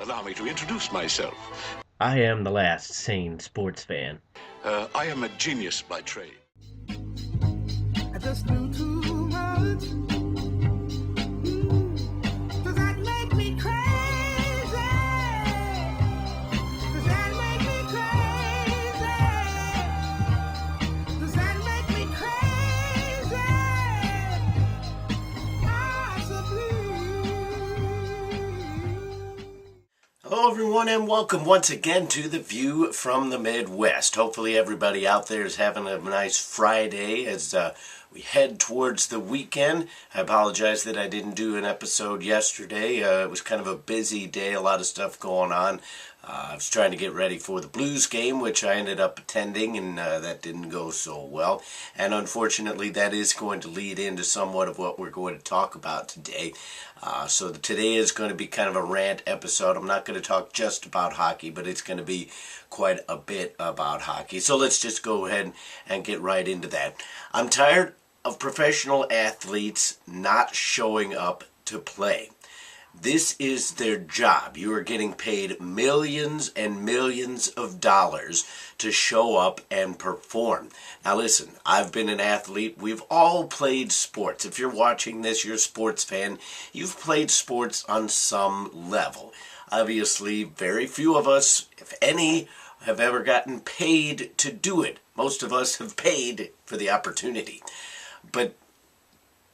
Allow me to introduce myself. I am the last sane sports fan. I am a genius by trade. I just knew too much. Does that make me crazy? Does that make me crazy? Does that make me crazy? Possibly. Hello, everyone, and welcome once again to The View from the Midwest. Hopefully everybody out there is having a nice Friday as we head towards the weekend. I apologize that I didn't do an episode yesterday. It was kind of a busy day, a lot of stuff going on. I was trying to get ready for the Blues game, which I ended up attending, and that didn't go so well. And unfortunately, that is going to lead into somewhat of what we're going to talk about today. So today is going to be kind of a rant episode. I'm not going to talk just about hockey, but it's going to be quite a bit about hockey. So let's just go ahead and get right into that. I'm tired of professional athletes not showing up to play. This is their job. You are getting paid millions and millions of dollars to show up and perform. Now listen, I've been an athlete. We've all played sports. If you're watching this, you're a sports fan. You've played sports on some level. Obviously, very few of us, if any, have ever gotten paid to do it. Most of us have paid for the opportunity. But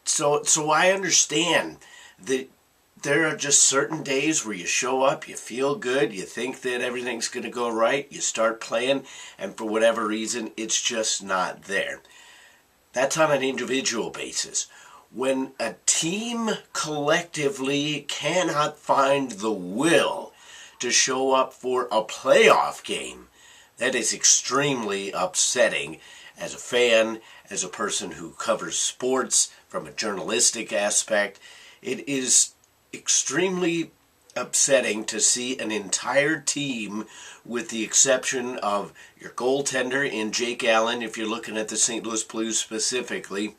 so I understand that there are just certain days where you show up, you feel good, you think that everything's going to go right, you start playing, and for whatever reason, it's just not there. That's on an individual basis. When a team collectively cannot find the will to show up for a playoff game, that is extremely upsetting as a fan, as a person who covers sports from a journalistic aspect. It is extremely upsetting to see an entire team, with the exception of your goaltender in Jake Allen, if you're looking at the St. Louis Blues specifically,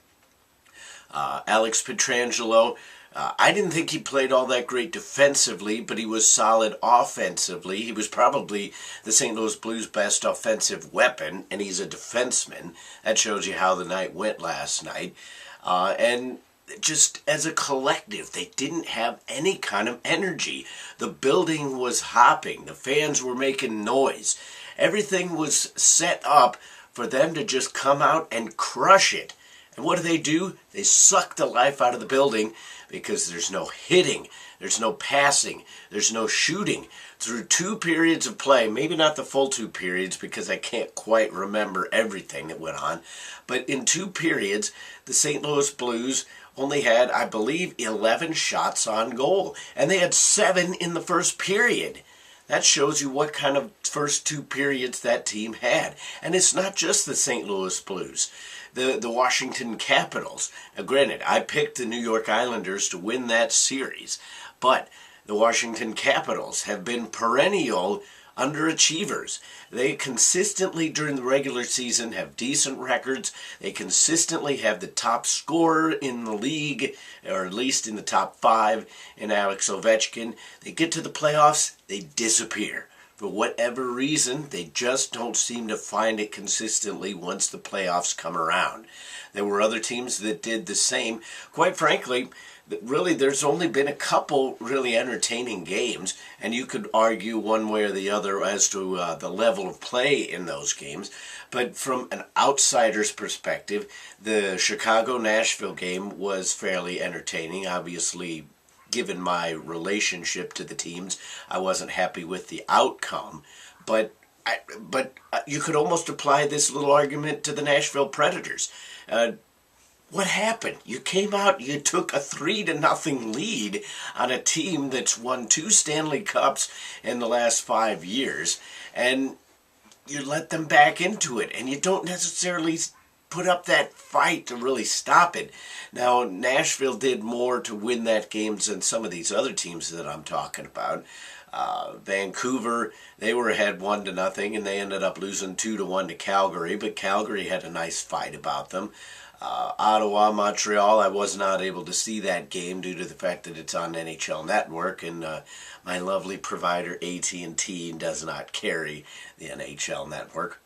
Alex Pietrangelo. I didn't think he played all that great defensively, but he was solid offensively. He was probably the St. Louis Blues' best offensive weapon, and he's a defenseman. That shows you how the night went last night. And just as a collective, they didn't have any kind of energy. The building was hopping. The fans were making noise. Everything was set up for them to just come out and crush it. And what do? They suck the life out of the building because there's no hitting, there's no passing, there's no shooting. Through 2 periods of play, maybe not the full 2 periods because I can't quite remember everything that went on, but in 2 periods, the St. Louis Blues only had, I believe, 11 shots on goal, and they had 7 in the first period. That shows you what kind of first 2 periods that team had. And it's not just the St. Louis Blues. The Washington Capitals. Now granted, I picked the New York Islanders to win that series, but the Washington Capitals have been perennial underachievers. They consistently during the regular season have decent records. They consistently have the top scorer in the league, or at least in the top 5 in Alex Ovechkin. They get to the playoffs, they disappear. For whatever reason, they just don't seem to find it consistently once the playoffs come around. There were other teams that did the same. Quite frankly, really, there's only been a couple really entertaining games, and you could argue one way or the other as to the level of play in those games. But from an outsider's perspective, the Chicago-Nashville game was fairly entertaining. Obviously, given my relationship to the teams, I wasn't happy with the outcome. But you could almost apply this little argument to the Nashville Predators. What happened? You came out, you took a 3-0 lead on a team that's won 2 Stanley Cups in the last 5 years, and you let them back into it, and you don't necessarily put up that fight to really stop it. Now, Nashville did more to win that game than some of these other teams that I'm talking about. Vancouver, they were ahead 1-0, and they ended up losing 2-1 to Calgary, but Calgary had a nice fight about them. Ottawa, Montreal, I was not able to see that game due to the fact that it's on NHL Network, and my lovely provider AT&T does not carry the NHL Network.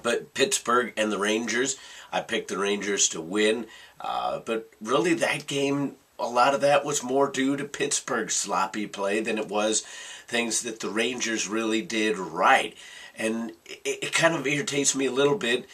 But Pittsburgh and the Rangers, I picked the Rangers to win, but really that game, a lot of that was more due to Pittsburgh's sloppy play than it was things that the Rangers really did right. And it kind of irritates me a little bit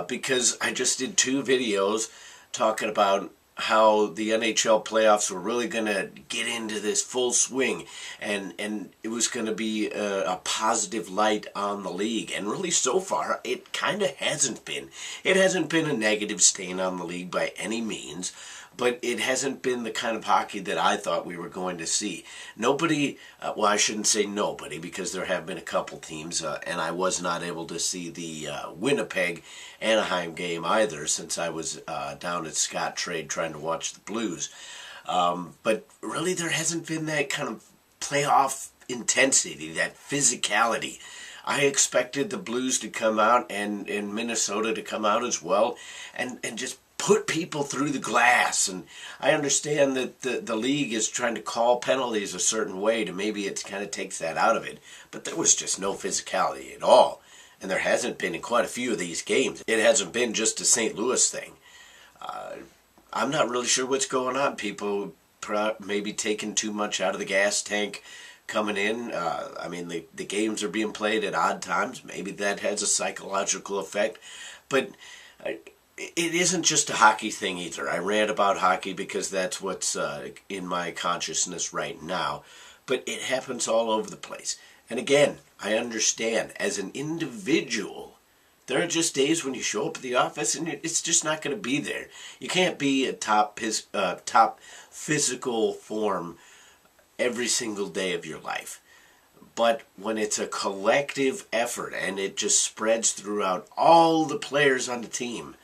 because I just did 2 videos talking about how the NHL playoffs were really going to get into this full swing, and it was going to be a positive light on the league. And really, so far, it kind of hasn't been. It hasn't been a negative stain on the league by any means, but it hasn't been the kind of hockey that I thought we were going to see. Nobody, well, I shouldn't say nobody, because there have been a couple teams, and I was not able to see the Winnipeg-Anaheim game either, since I was down at Scottrade trying to watch the Blues. But really, there hasn't been that kind of playoff intensity, that physicality. I expected the Blues to come out and Minnesota to come out as well and just put people through the glass. And I understand that the league is trying to call penalties a certain way to maybe it kind of takes that out of it. But there was just no physicality at all. And there hasn't been in quite a few of these games. It hasn't been just a St. Louis thing. I'm not really sure what's going on. People maybe taking too much out of the gas tank coming in. I mean, the games are being played at odd times. Maybe that has a psychological effect. But it isn't just a hockey thing either. I rant about hockey because that's what's in my consciousness right now. But it happens all over the place. And again, I understand, as an individual, there are just days when you show up at the office and it's just not going to be there. You can't be a top physical form every single day of your life. But when it's a collective effort and it just spreads throughout all the players on the team,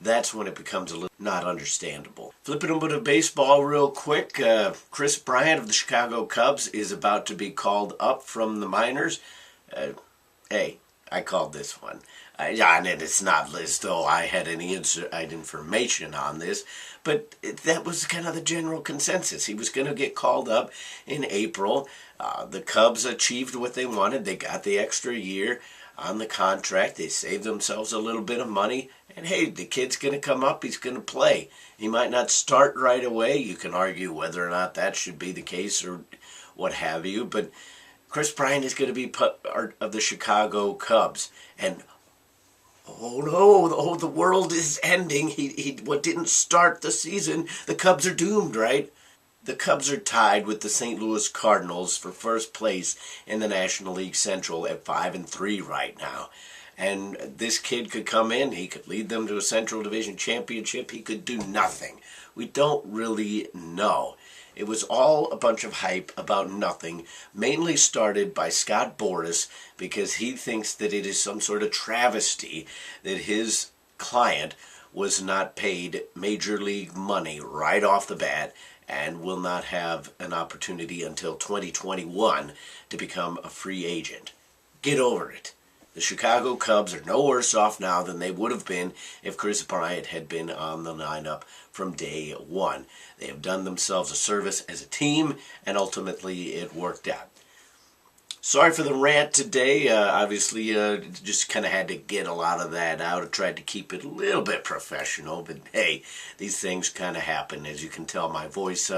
that's when it becomes a little not understandable. Flipping over to baseball real quick, Kris Bryant of the Chicago Cubs is about to be called up from the minors. Hey, I called this one. And it's not as though I had any inside information on this, but that was kind of the general consensus. He was going to get called up in April. The Cubs achieved what they wanted. They got the extra year on the contract. They saved themselves a little bit of money. And hey, the kid's going to come up. He's going to play. He might not start right away. You can argue whether or not that should be the case or what have you. But Kris Bryant is going to be part of the Chicago Cubs. And oh no, the world is ending. He didn't start the season. The Cubs are doomed, right? The Cubs are tied with the St. Louis Cardinals for first place in the National League Central at 5-3 right now. And this kid could come in, he could lead them to a Central Division championship, he could do nothing. We don't really know. It was all a bunch of hype about nothing, mainly started by Scott Boras because he thinks that it is some sort of travesty that his client was not paid major league money right off the bat and will not have an opportunity until 2021 to become a free agent. Get over it. The Chicago Cubs are no worse off now than they would have been if Kris Bryant had been on the lineup from day one. They have done themselves a service as a team, and ultimately it worked out. Sorry for the rant today. Obviously, just kind of had to get a lot of that out. I tried to keep it a little bit professional, but hey, these things kind of happen. As you can tell, my voice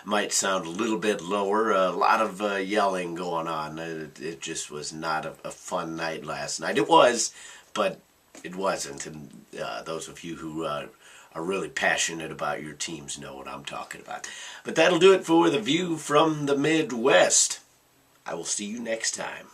might sound a little bit lower. A lot of yelling going on. It just was not a fun night last night. It was, but it wasn't. And those of you who are really passionate about your teams know what I'm talking about. But that'll do it for The View from the Midwest. I will see you next time.